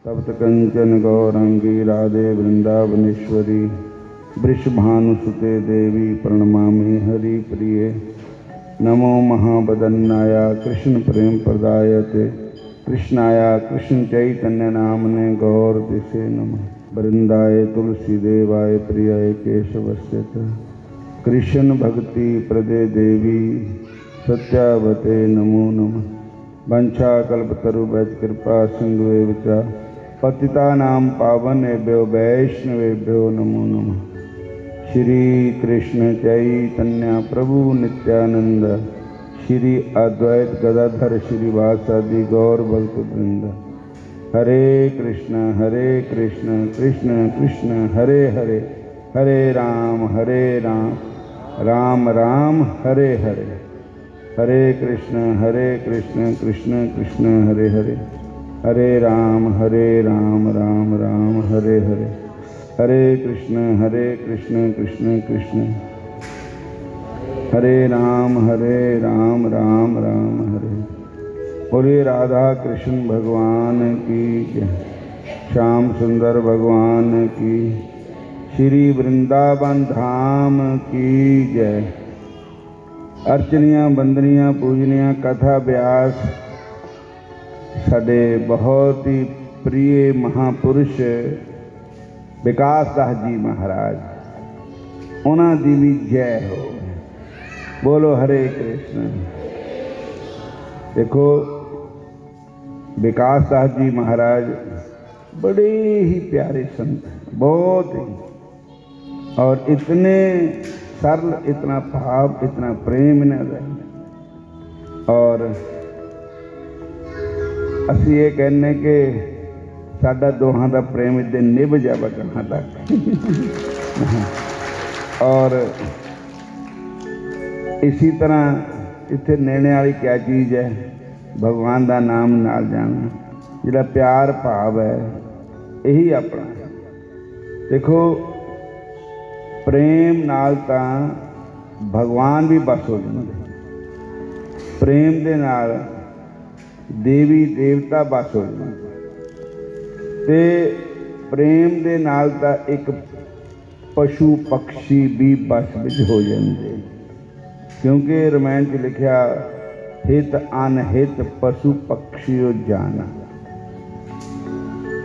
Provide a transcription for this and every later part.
तप्त कंचन गौरांगी राधे वृंदावनेश्वरी वृषभानुसुते देवी प्रणमामि हरिप्रिये। नमो महावदन्नाय कृष्ण प्रेम प्रदायते कृष्णाय कृष्ण चैतन्य नामने गौर दिशे नमः। वृंदाय तुलसी देवाय प्रियाय केशवस्य च कृष्ण भक्ति प्रदे देवी सत्यावते नमो नमः। वंशाकल्पतरुभ्यश्च कृपा सिन्धुभ्यश्च च पतितानां पावनेभ्यो वैष्णवेभ्यो नमो नमः। श्री कृष्ण चैतन्य प्रभु नित्यानंद श्री अद्वैत गदाधर श्रीवासादि गौर भक्तवृंद। हरे कृष्ण कृष्ण कृष्ण हरे हरे, हरे राम राम राम हरे हरे। हरे कृष्ण कृष्ण कृष्ण हरे हरे, हरे राम राम राम हरे हरे। हरे कृष्ण कृष्ण कृष्ण हरे राम राम राम हरे। बोलिए राधा कृष्ण भगवान की जय, श्याम सुंदर भगवान की, श्री वृंदावन धाम की जय। अर्चनियाँ बंदनियाँ पूजनियाँ कथा व्यास साडे बहुत ही प्रिय महापुरुष विकास दास जी महाराज, उन्हां दी भी जय हो। बोलो हरे कृष्ण। देखो विकास दास जी महाराज बड़े ही प्यारे संत, बहुत ही, और इतने सरल, इतना भाव, इतना प्रेम इन्हें। और असी ये कहने के साडा दोहां दा प्रेम इदे निभ जावे कहाँ तक। और इसी तरह इत्थे नेने वाली क्या चीज़ है, भगवान का नाम नाल जाना, जिहड़ा प्यार भाव है यही अपना। देखो प्रेम नाल तां भगवान भी बस हो जाते, प्रेम दे नाल देवी देवता बस हो जाते, ते प्रेम दे नाल तां एक पशु पक्षी भी बस विच हो जाते। क्योंकि रामायण च लिखा हित अनहित पशु पक्षियों जाना।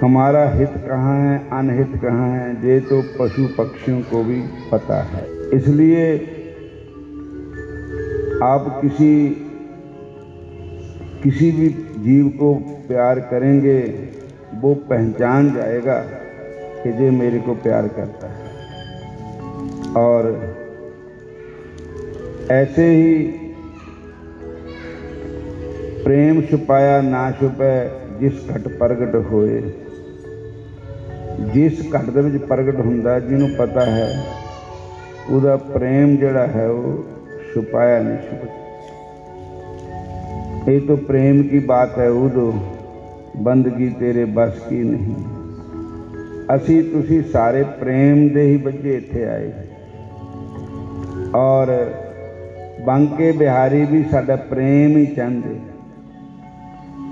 हमारा हित कहाँ है अनहित कहाँ है ये तो पशु पक्षियों को भी पता है। इसलिए आप किसी भी जीव को प्यार करेंगे वो पहचान जाएगा कि ये मेरे को प्यार करता है। और ऐसे ही प्रेम छुपाया ना छुपै जिस घट प्रगट होए। जिस घट दे विच प्रगट हुंदा जिन्हों पता है उदा प्रेम जिहड़ा है वो छुपाया नहीं छुपता। ये तो प्रेम की बात है उदो बंदगी तेरे बस की नहीं। असी तुसी सारे प्रेम दे ही बच्चे इत्थे आए। और बांके बिहारी भी साडा प्रेम ही चाहते।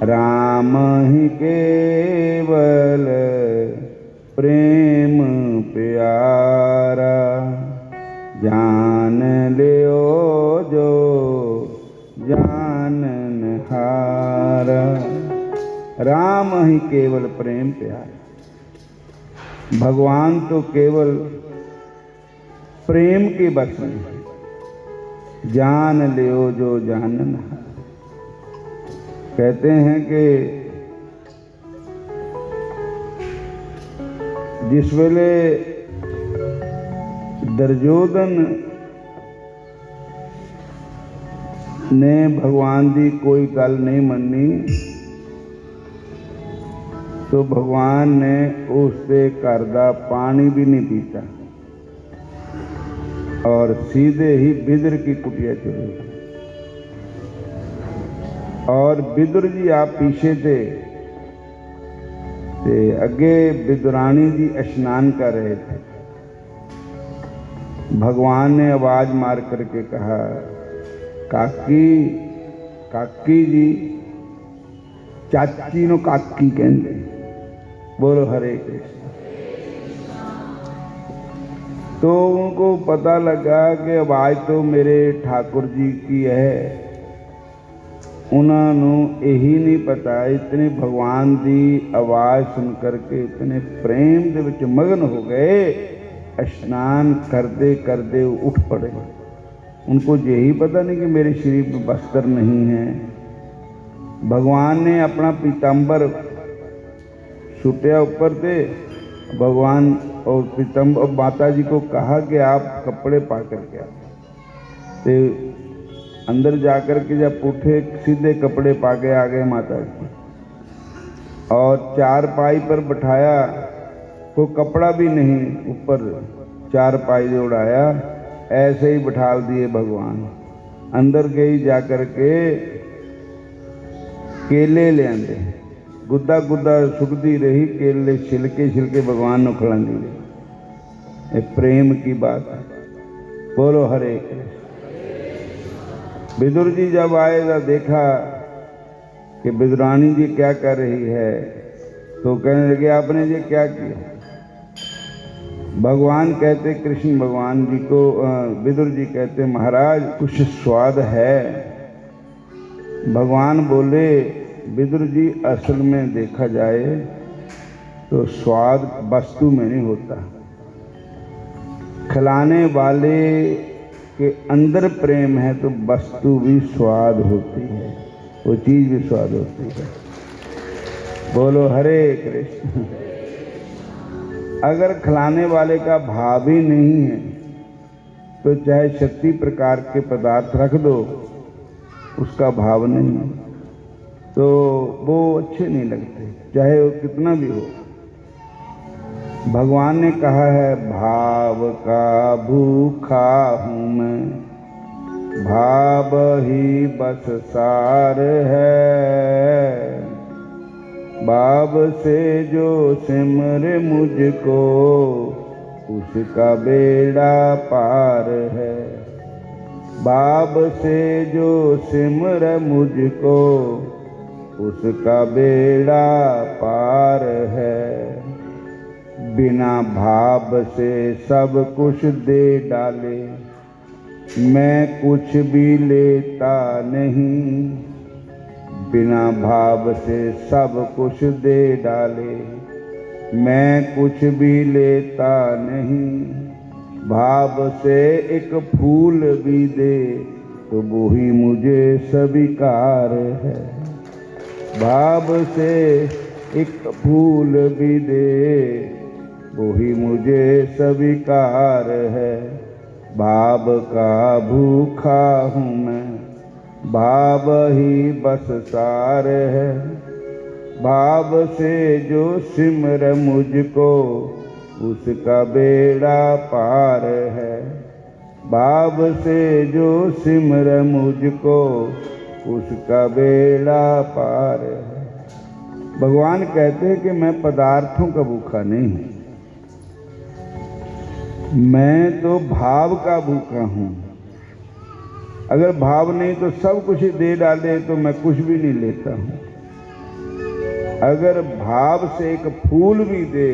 राम ही केवल प्रेम प्यारा, जान लियो जो जानन हारा। राम ही केवल प्रेम प्यारा। भगवान तो केवल प्रेम के बस में, जान लियो जो जानन हारा। कहते हैं कि जिस वेले दुर्योधन ने भगवान की कोई गल नहीं मनी तो भगवान ने उसके घर का पानी भी नहीं पीता और सीधे ही बिदर की कुटिया चले गए। और बिदुर जी आप पीछे थे ते अगे बिदुरानी जी स्नान कर रहे थे। भगवान ने आवाज मार करके कहा, काकी काकी जी, चाची नो काकी कहते, बोलो हरे कृष्ण। तो उनको पता लगा कि अब आज तो मेरे ठाकुर जी की है। उन्होंने यही नहीं पता, इतने भगवान की आवाज़ सुन करके इतने प्रेम दे विच मगन हो गए, स्नान करते करते उठ पड़े। उनको यही पता नहीं कि मेरे शरीर में वस्त्र नहीं है। भगवान ने अपना पीताम्बर सुटिया ऊपर से, भगवान और पीताम्बर माता जी को कहा कि आप कपड़े पा करके आओ। तो अंदर जाकर के जब उठे, सीधे कपड़े पा के आ गए माता जी, और चारपाई पर बिठाया, को कपड़ा भी नहीं, ऊपर चारपाई उड़ाया, ऐसे ही बिठा दिए भगवान। अंदर गई जाकर के केले ले आंदे, गुद्दा गुद्दा सुखती रही, केले छिलके छिलके भगवान को खिलाती रही। ये प्रेम की बात है। बोलो हरे कृष्ण। विदुर जी जब आए तो देखा कि विदुरानी जी क्या कर रही है, तो कहने लगे आपने ये क्या किया। भगवान कहते, कृष्ण भगवान जी को विदुर जी कहते, महाराज कुछ स्वाद है। भगवान बोले, विदुर जी असल में देखा जाए तो स्वाद वस्तु में नहीं होता, खिलाने वाले के अंदर प्रेम है तो वस्तु भी स्वाद होती है, वो चीज भी स्वाद होती है। बोलो हरे कृष्ण। अगर खिलाने वाले का भाव ही नहीं है तो चाहे 36 प्रकार के पदार्थ रख दो, उसका भाव नहीं है तो वो अच्छे नहीं लगते, चाहे वो कितना भी हो। भगवान ने कहा है, भाव का भूखा हूँ मैं, भाव ही बस सार है। भाव से जो सिमरे मुझको, उसका बेड़ा पार है। भाव से जो सिमर मुझको, उसका बेड़ा पार है। बिना भाव से सब कुछ दे डाले, मैं कुछ भी लेता नहीं। बिना भाव से सब कुछ दे डाले, मैं कुछ भी लेता नहीं। भाव से एक फूल भी दे तो वो ही मुझे स्वीकार है। भाव से एक फूल भी दे वो ही मुझे स्वीकार है। भाव का भूखा हूँ मैं, भाव ही बस सार है। भाव से जो सिमर मुझको, उसका बेड़ा पार है। भाव से जो सिमर मुझको, उसका बेड़ा पार है। भगवान कहते हैं कि मैं पदार्थों का भूखा नहीं हूँ, मैं तो भाव का भूखा हूँ। अगर भाव नहीं तो सब कुछ दे डाले तो मैं कुछ भी नहीं लेता हूँ। अगर भाव से एक फूल भी दे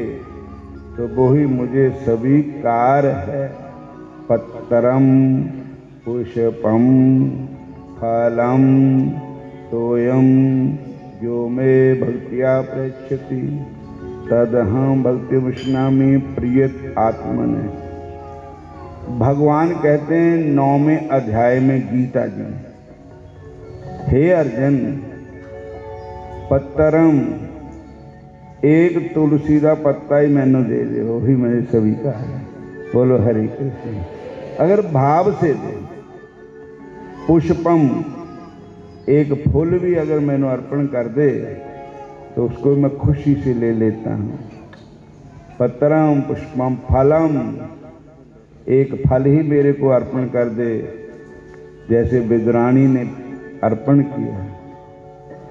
तो वो ही मुझे स्वीकार है। पत्रम पुष्पम फलम तोयम जो मे भक्त्या प्रेक्षति तदहं भक्तिमुष्णामि प्रियत आत्मने। भगवान कहते हैं 9वें अध्याय में गीता जी, हे अर्जुन, पत्तरम एक तुलसी का पत्ता ही मैंने दे दे, वो ही मेरे सभी का है। बोलो हरि कृष्ण। अगर भाव से दे, पुष्पम एक फूल भी अगर मैंने अर्पण कर दे तो उसको मैं खुशी से ले लेता हूँ। पत्रम पुष्पम फलम एक फल ही मेरे को अर्पण कर दे, जैसे विदुरानी ने अर्पण किया,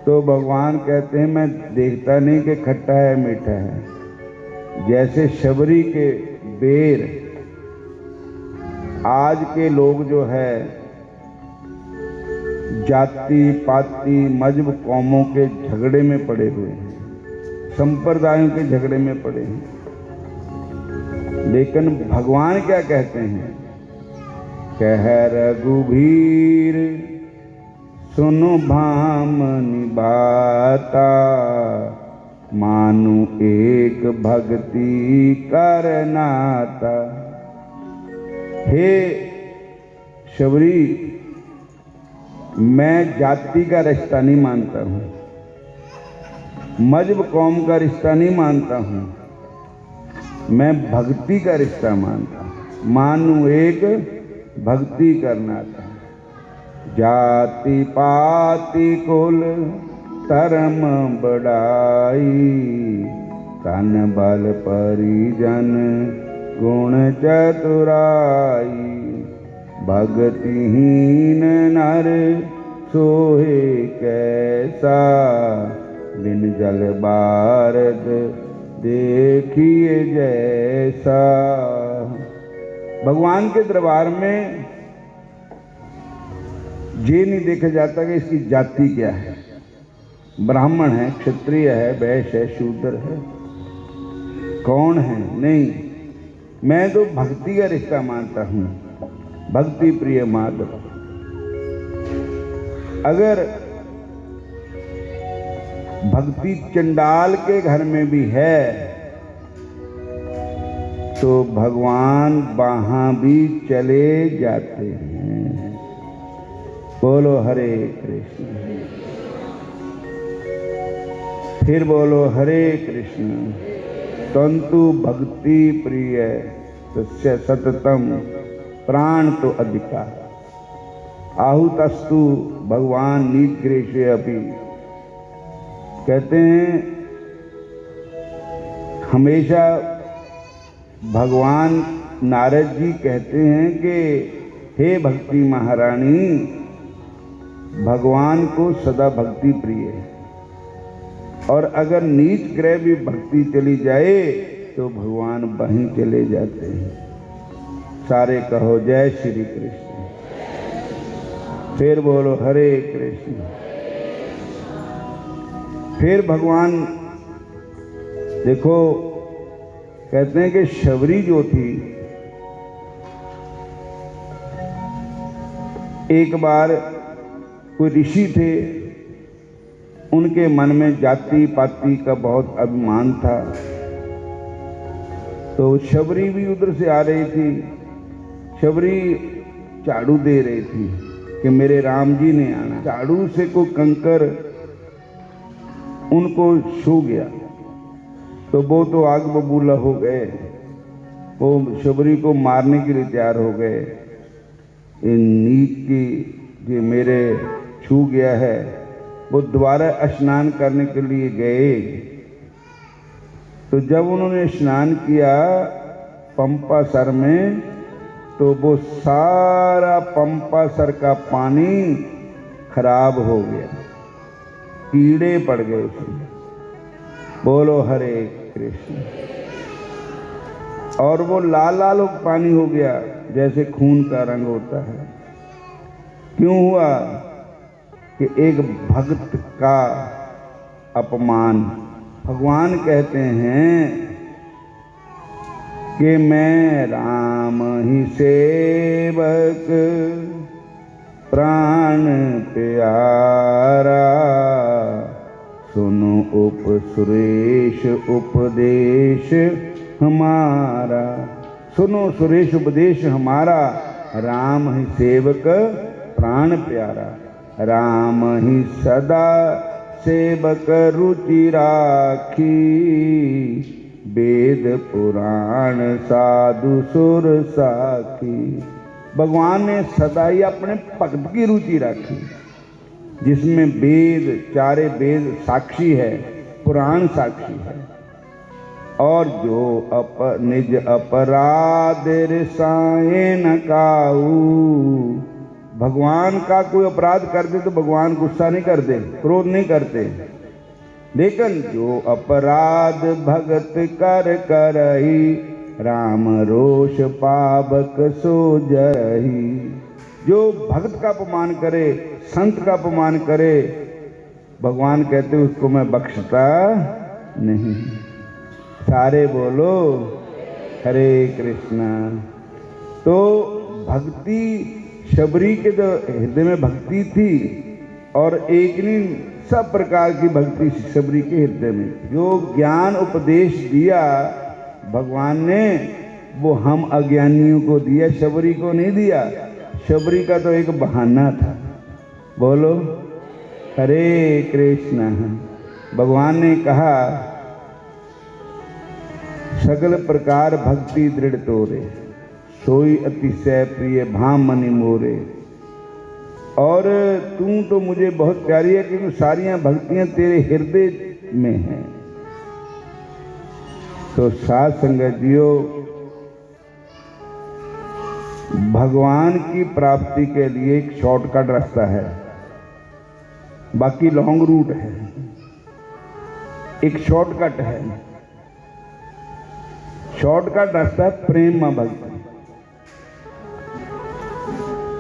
तो भगवान कहते हैं मैं देखता नहीं कि खट्टा है मीठा है। जैसे शबरी के बेर, आज के लोग जो है जाति पाति मजहब कौमों के झगड़े में पड़े हुए हैं, संप्रदायों के झगड़े में पड़े हैं। लेकिन भगवान क्या कहते हैं? कह रघुबीर सुनो भामनी बाता, मानु एक भक्ति करनाता। हे शबरी, मैं जाति का रिश्ता नहीं मानता हूँ, मजहब कौम का रिश्ता नहीं मानता हूँ, मैं भक्ति का रिश्ता मानता हूँ। मानु एक भक्ति करना था। जाति पाति कुल धर्म बढ़ाई, तन बल परिजन गुण चतुराई। भक्तिहीन नर सोहे कैसा, बिन जल बारद देखिए जैसा। भगवान के दरबार में ये नहीं देखा जाता कि इसकी जाति क्या है, ब्राह्मण है, क्षत्रिय है, वैश्य है, शूद्र है, कौन है। नहीं, मैं तो भक्ति का रिश्ता मानता हूं, भक्ति प्रिय माधव। अगर भक्ति चंडाल के घर में भी है तो भगवान वहां भी चले जाते हैं। बोलो हरे कृष्ण, फिर बोलो हरे कृष्ण। तंतु भक्ति प्रिय तस्य सततम प्राण तो अधिका, आहुतस्तु भगवान निग्रेशे अपि। कहते हैं हमेशा भगवान नारद जी कहते हैं कि हे भक्ति महारानी, भगवान को सदा भक्ति प्रिय है, और अगर नीच ग्रह भी भक्ति चली जाए तो भगवान वहीं चले जाते हैं। सारे कहो जय श्री कृष्ण, फिर बोलो हरे कृष्ण। फिर भगवान देखो कहते हैं कि शबरी जो थी, एक बार कोई ऋषि थे, उनके मन में जाति पाति का बहुत अभिमान था। तो शबरी भी उधर से आ रही थी। शबरी झाड़ू दे रही थी कि मेरे राम जी ने आना। झाड़ू से कोई कंकर उनको छू गया तो वो तो आग बबूला हो गए, वो शबरी को मारने के लिए तैयार हो गए। इन नीच की जो मेरे छू गया है, वो दोबारा स्नान करने के लिए गए। तो जब उन्होंने स्नान किया पंपासर में, तो वो सारा पंपासर का पानी खराब हो गया, कीड़े पड़ गए उसमें। बोलो हरे कृष्ण। और वो लाल लाल पानी हो गया जैसे खून का रंग होता है। क्यों हुआ? कि एक भक्त का अपमान। भगवान कहते हैं कि मैं राम ही सेवक प्राण प्यारा, सुनो उप सुरेश उपदेश हमारा। सुनो सुरेश उपदेश हमारा, राम ही सेवक प्राण प्यारा। राम ही सदा सेवक रुचि राखी, वेद पुराण साधु सुर साखी। भगवान ने सदा ही अपने भक्त की रुचि रखी, जिसमें वेद, चारे वेद साक्षी है, पुराण साक्षी है। और जो निज अपराध रिसाए न काऊ। भगवान का कोई अपराध कर दे तो भगवान गुस्सा नहीं करते, क्रोध नहीं करते। लेकिन जो अपराध भगत कर करही, राम रोष पावक सो जरही। जो भक्त का अपमान करे, संत का अपमान करे, भगवान कहते उसको मैं बख्शता नहीं। सारे बोलो हरे कृष्णा। तो भक्ति शबरी के तो हृदय में भक्ति थी, और एक नहीं सब प्रकार की भक्ति शबरी के हृदय में। जो ज्ञान उपदेश दिया भगवान ने वो हम अज्ञानियों को दिया, शबरी को नहीं दिया। शबरी का तो एक बहाना था। बोलो हरे कृष्ण। भगवान ने कहा सगल प्रकार भक्ति दृढ़ तोरे, सोई अतिशय प्रिय भाम मनि मोरे। और तू तो मुझे बहुत प्यारी है क्योंकि सारियां भक्तियां तेरे हृदय में हैं। तो साध संगत जियो, भगवान की प्राप्ति के लिए एक शॉर्टकट रास्ता है, बाकी लॉन्ग रूट है। एक शॉर्टकट है, शॉर्टकट रास्ता है प्रेम में भक्ति।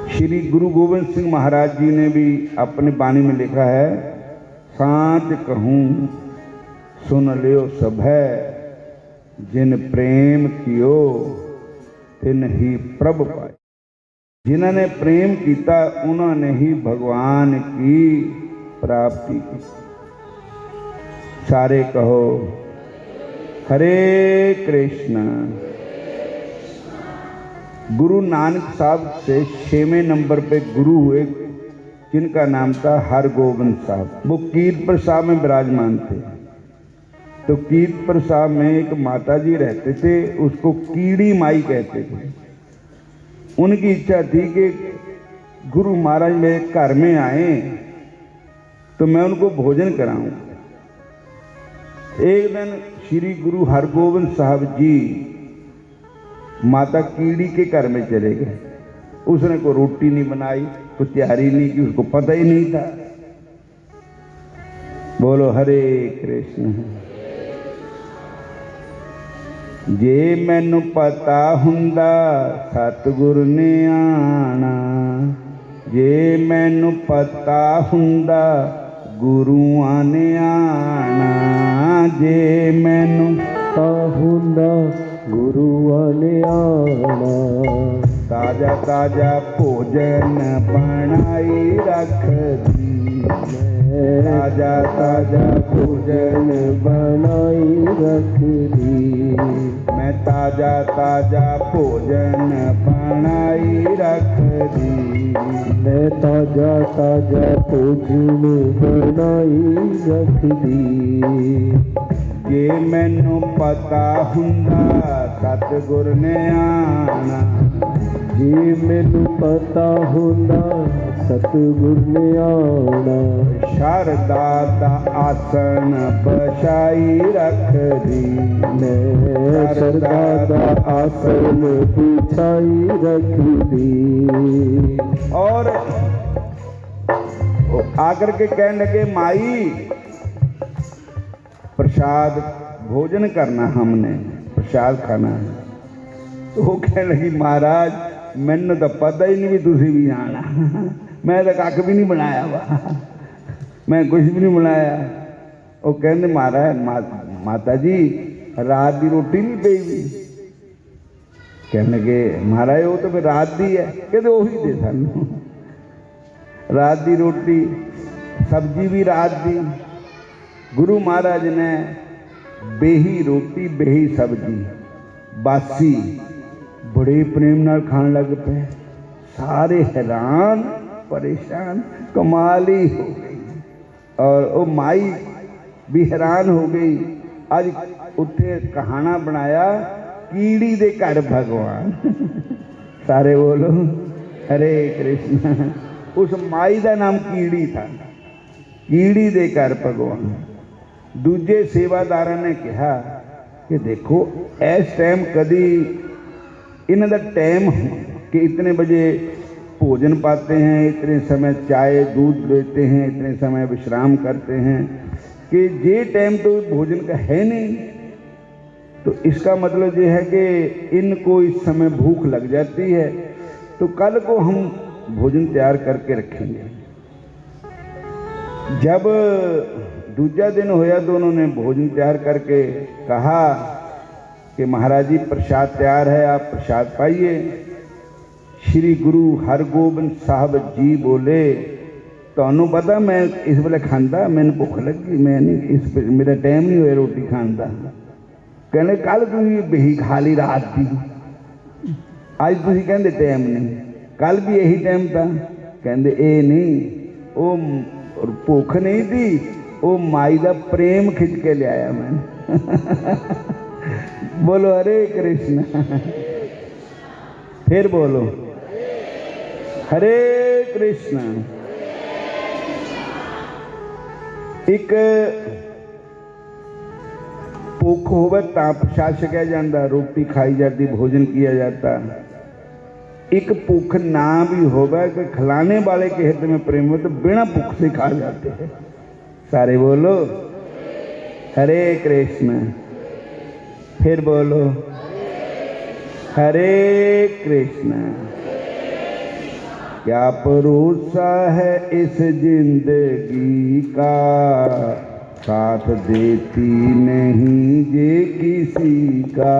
श्री गुरु गोविंद सिंह महाराज जी ने भी अपनी वाणी में लिखा है, सांच कहूँ सुन लियो सभै, जिन प्रेम कियो तिन ही प्रभु पाए। जिन्होंने प्रेम किया उन्होंने ही भगवान की प्राप्ति की। सारे कहो हरे कृष्ण। गुरु नानक साहब से 6वें नंबर पे गुरु हुए, जिनका नाम था हरगोबिंद साहब। वो कीर्तपुर साहब में विराजमान थे। तो कीर्तपुर साहब में एक माता जी रहते थे, उसको कीड़ी माई कहते थे। उनकी इच्छा थी कि गुरु महाराज मेरे घर में आए तो मैं उनको भोजन कराऊं। एक दिन श्री गुरु हरगोबिंद साहब जी माता कीड़ी के घर में चले गए। उसने कोई रोटी नहीं बनाई, कोई तैयारी नहीं की, उसको पता ही नहीं था। बोलो हरे कृष्ण। जे मैनू पता हुंदा सतगुरु ने आना, जे मैनू पता हुंदा गुरुआं ने आना, जे मैनू पता हुंदा गुरुआं ने आना, ताजा ताजा भोजन बनाई रख दी, ताजा ताजा भोजन बनाई रख दी। मैं ताजा ताजा भोजन बनाई रख दी, मैं ताजा ताजा भोजन बनाई रख दी। जे मैनू पता हुंदा सतगुर ने आना, जे मैनू पता हुंदा सतगुर ने आना, शारदा दा आसन बछाई रख दी, मैं शारदा दा आसन बिछाई रख दी। और आकर के कहने लगे माई प्रसाद भोजन करना, हमने प्रसाद खाना है। तो वो कहने लगी महाराज मैंने तो पता ही नहीं भी तुसी भी आना, मैं तो कख भी नहीं बनाया वा, मैं कुछ भी नहीं बनाया। वो कहने महाराज माता जी रात की रोटी नहीं पई भी। कहने लगे महाराज वो तो फिर रात दी है। कहते वही दे सानू रात की रोटी, सब्जी भी रात दी। गुरु महाराज ने बेही रोटी बेही सब्जी बासी बड़े प्रेम नाल खान लग पे। सारे हैरान परेशान, कमाल ही हो गई। और वो माई भी हैरान हो गई। आज उत्थे कहाना बनाया कीड़ी दे घर भगवान। सारे बोलो हरे कृष्ण। उस माई का नाम कीड़ी था, कीड़ी दे घर भगवान। दूजे सेवादार ने कहा कि देखो इस टाइम कभी इन्हों का टाइम कि इतने बजे भोजन पाते हैं, इतने समय चाय दूध लेते हैं, इतने समय विश्राम करते हैं, कि ये टाइम तो भोजन का है नहीं। तो इसका मतलब ये है कि इनको इस समय भूख लग जाती है, तो कल को हम भोजन तैयार करके रखेंगे। जब दूजा दिन होया तो उन्होंने भोजन तैयार करके कहा कि महाराज जी प्रसाद तैयार है, आप प्रसाद पाइए। श्री गुरु हरगोबिंद साहब जी बोले, तुहानू पता मैं इस वेले खांदा, मैनू भुख लगी, मैं नहीं इस मेरा टाइम नहीं होया रोटी खाण दा। कहने कल तुसीं बही खा ली रात की, अज तुसीं कहंदे टाइम नहीं, कल भी यही टाइम था। कहंदे ए नहीं, वो भुख नहीं थी, वो माई का प्रेम खिंच के लिया मैं। बोलो हरे कृष्ण, फिर बोलो हरे कृष्ण। एक भुख होवे तां प्रसाद छकिया जाता, रोटी खाई जाती, भोजन किया जाता। एक भुख ना भी होवे कि खिलाने वाले के हृदय में प्रेम हो तो बिना भुख से खा जाते हैं। सारे बोलो हरे कृष्ण, फिर बोलो हरे कृष्ण। क्या भरोसा है इस जिंदगी का, साथ देती नहीं ये किसी का।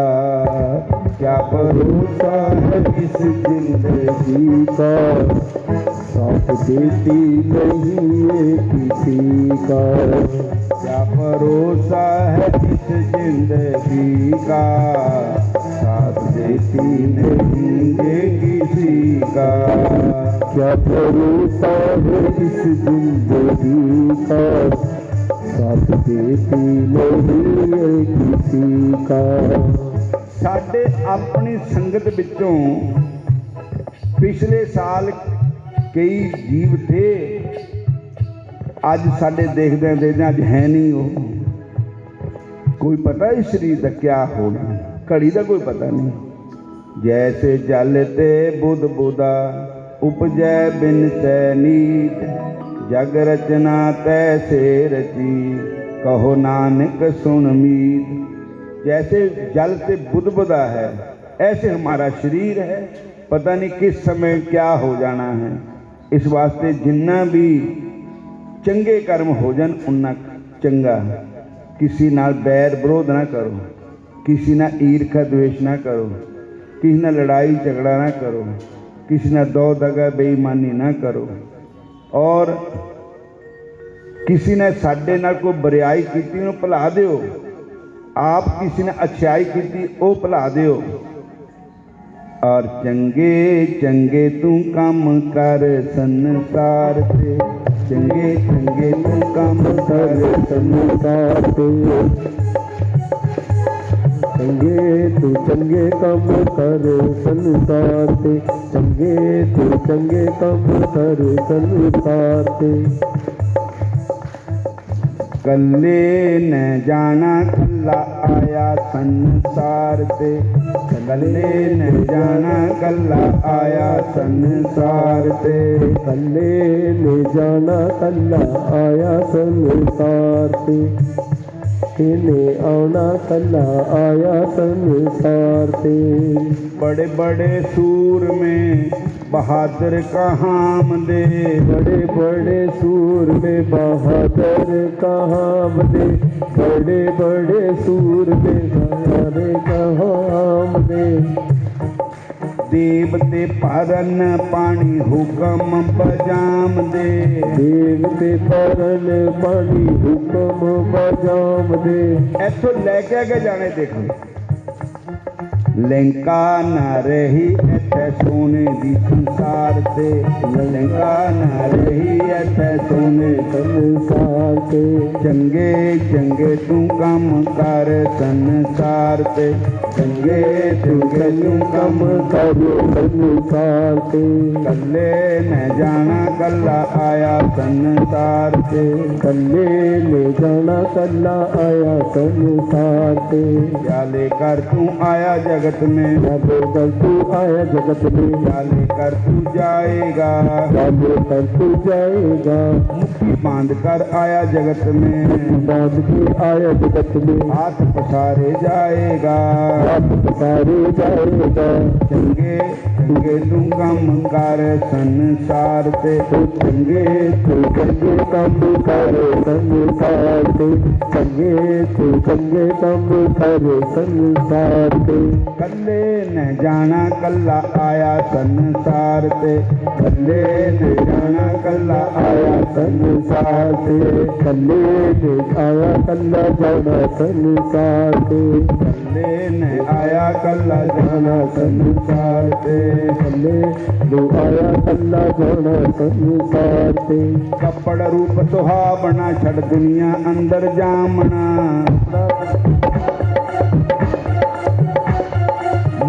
क्या भरोसा है इस जिंदगी का, साथ देती नहीं ये किसी का। क्या भरोसा है इस जिंदगी का, साथ देती नहीं ये किसी का। क्या भरोसा है इस जिंदगी का, साथ देती नहीं किसी का। साडे अपनी संगत विचों पिछले साल कई जीव थे, अज साडे देखदे देखदे अज है नहीं। वो कोई पता इस शरीर का क्या होना, घड़ी का कोई पता नहीं। जैसे जल ते बुध बुदा, उपजै बिन सै नीत। जग रचना तैसे रची, कहो नानक सुन मीत। जैसे जल से बुदबुदा है, ऐसे हमारा शरीर है, पता नहीं किस समय क्या हो जाना है। इस वास्ते जिन्ना भी चंगे कर्म हो जान उन्ना चंगा। किसी नाल बैर विरोध ना करो, किसी ना ईर्खा द्वेष ना करो, किसी ना लड़ाई झगड़ा ना करो, किसी ना दो दगा बेईमानी ना करो। और किसी ने साडे नाल कोई बुराई की उन्होंने भुला दिओ, आप किसी ने अच्छाई की वो भुला दिओ। और चंगे चंगे तू काम कर संसार ते, चंगे चंगे तू काम कर संसार ते। चंगे तू चंगे काम कर संसार ते, चंगे तू चंगे काम कर संसार ते। कल्ले न जाना कल्ला आया संसार ते, कल्ले न जाना कल्ला आया संसार ते। कल्ले न जाना कल्ला आया संसार ते, इन्हें आना कल्ला आया संसार ते। बड़े बड़े सूर में बहादुर कहाँ दे, बड़े बड़े सूर में बहादुर कहाँ दे। बड़े बड़े सूर में बहादुर कहाँ दे। देवते परन पानी हुक्म बजाम दे, देवते परन पानी हुक्म बजाम दे। ऐसो लैके आगे जाने देखो, लंका न रही इत्थे सोने दी संसार ते, लंका न रही इत्थे सोने संसार ते। चंगे चंगे तू काम कर संसार ते, चंगे चंगे तू काम कर संसार ते। कल्ले न जाना कल्ला आया संसार ते, कल्ले न जाना कल्ला आया संसार ते। क्या लेकर तू आया जगत में, क्या लेकर तू आया जगत में। क्या लेकर तू जाएगा, क्या लेकर तू जाएगा। मुट्ठी बांध कर आया जगत में, बांध के आया जगत में। हाथ पसारे जाएगा, हाथ पसारे जाएगा। चंगे चंगे तू कम कर संसार ते, तू चंगे कम कर संसार ते, चंगे कम कर संसार ते। कल्ले न जाना कल्ला आया संसार ते, कल्ले न जाना कल्ला आया संसार ते, कल्ले ने आया कल्ला जाना संसार ते, कल्ले न आया कल्ला जाना संसार ते, कल्ले ने आया कल्ला जाना संसार ते। कपड़ रूप सुहावना छड़ दुनिया अंदर जामना,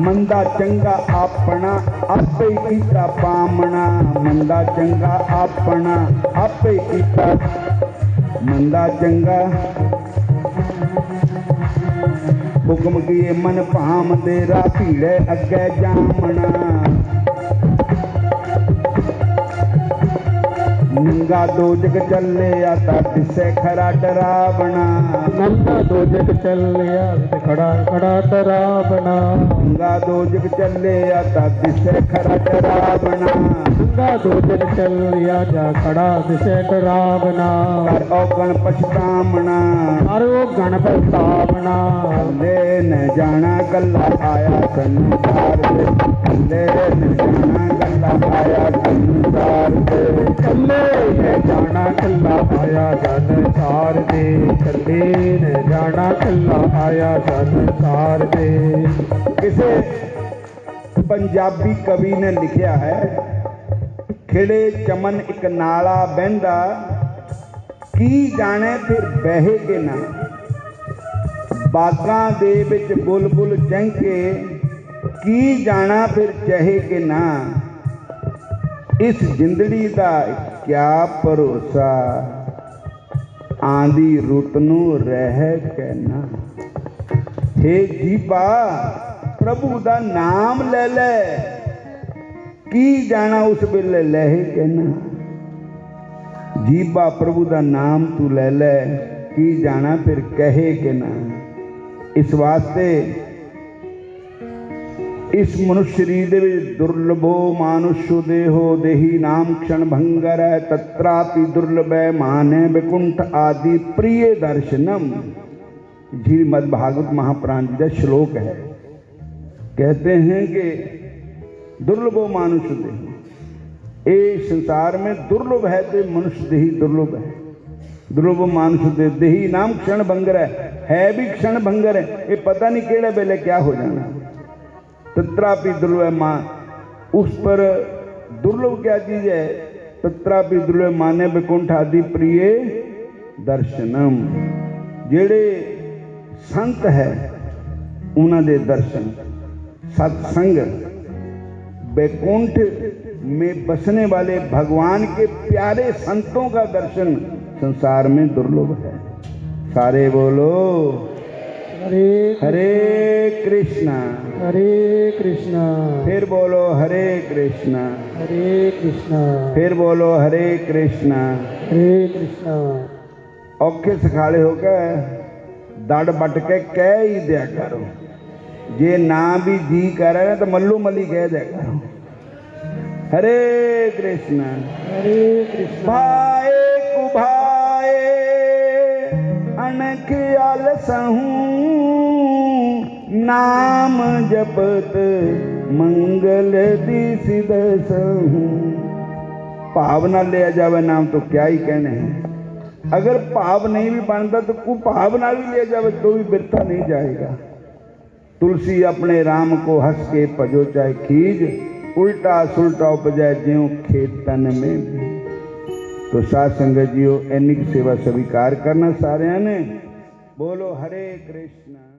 मंदा चंगा अपना आपे कीता पामना, मंदा चंगा अपना आपे कीता, मंदा चंगा हुक्म किए मन भाम तेरा भीड़े अगे जामना, नंगा दो जग चले आता दिसे खरा डरावना, नंगा दो जग चलिया खड़ा खड़ा डरावना, नंगा दो जग चले आता दिसे खरा डरावना, नंगा दो जग चलिया जा खड़ा दिसे डरावना, कर औगण पछतावना, और वो गण पछतावना। कल्ले न जाना कल्ला आया संसार से, कल्ले न जाना कल्ला आया संसार से, कल्ले ने जाना कल्ला आया संसार दे, कल्ले ने जाना कल्ला आया संसार दे। किसे पंजाबी कवि ने लिखा है, खिड़े चमन एक नाला बहंदा, की जाने फिर बहे के ना, बागां दे विच बुलबुल चहके, की जाना फिर चहे के ना, इस जिंदड़ी दा क्या भरोसा, आंधी रुत नूं रह के ना। हे जीबा प्रभु दा नाम ले ले, की जाना उस वेले लह के ना, जीबा प्रभु दा नाम तू ले ले, की जाना फिर कहे के ना। इस वास्ते इस मनुष्य शरीर दे विच दुर्लभो मानुष्यो देहो, देही नाम क्षण भंगर है, तत्रापि दुर्लभ है माने विकुंठ आदि प्रिय दर्शनम। श्रीमद् भागवत महापुराण जी का श्लोक है। कहते हैं कि दुर्लभो मानुष्य देह, ये संसार में दुर्लभ है तो मनुष्य देही दुर्लभ है। दुर्लभ मानुष्य देह, देही नाम क्षण भंगर है भी क्षण भंगर है, ये पता नहीं केड़े वेले क्या हो जाना। तत्रापि दुर्लभ मां, उस पर दुर्लभ क्या चीज है, तत्रापि दुर्लभ माने विकुंठ आदि प्रिय दर्शनम। जेड़े संत है उन्हों के दर्शन, सत्संग, बैकुंठ में बसने वाले भगवान के प्यारे संतों का दर्शन संसार में दुर्लभ है। सारे बोलो हरे कृष्णा हरे कृष्णा, फिर बोलो हरे कृष्णा हरे कृष्णा, फिर बोलो हरे कृष्णा। हरे कृष्णा। औखे सखाले होकर दड़ बट के कह ही दिया करो, जे ना भी जी करे ना तो मल्लू मली कह दिया करो हरे कृष्णा हरे कृष्णा। भाए कुभाए अनख आलसहूँ, नाम जपत मंगल दिसि दसहूँ। भाव ना लिया जावे नाम तो क्या ही कहने हैं। अगर भाव नहीं भी बनता तो कुभाव ना भी लिया जावे तो भी बिरथा नहीं जाएगा। तुलसी अपने राम को हंस के भजो चाहे खीज, उल्टा सुलटा उपजाए ज्यों खेतन में भी। तो साध संगत जियो, इन्नी सेवा स्वीकार करना सारे ने। बोलो हरे कृष्णा।